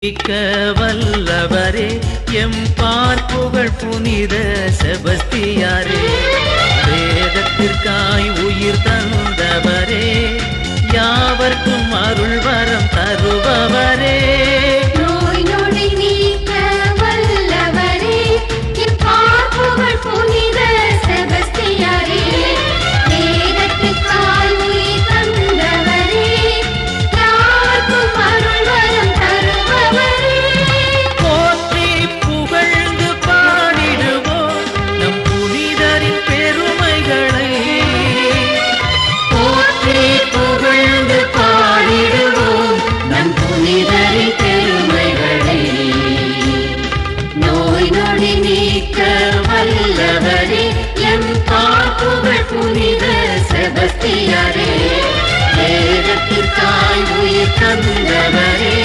மிக்க வல்லவரே எம் பார்ப்புகழ் புனித செபஸ்தியாரே, வேதத்திற்காய் உயிர் தந்தவரே, யாவர்க்கும் அருள் வரம் தருபவரே, நோய் நொடி நீக்க வல்லவரே எம் பார்ப்புகழ் புனித செபஸ்தியாரே, வேதத்திற்காய் உயிர் தந்தவரே, யாவர்க்கும் அருள் வரம் தருபவரே, போற்றி புகழ்ந்து பாடிடுவோம் நம் புனிதரின் பெருமைகளை, போற்றி புகழ்ந்து பாடிடுவோம் நம் புனிதரின் பெருமைகளை. நோய் நொடி நீக்க வல்லவரே எம் பார்ப்புகழ் புனித செபஸ்தியாரே, வேதத்திற்காய் உயிர் தந்தவரே,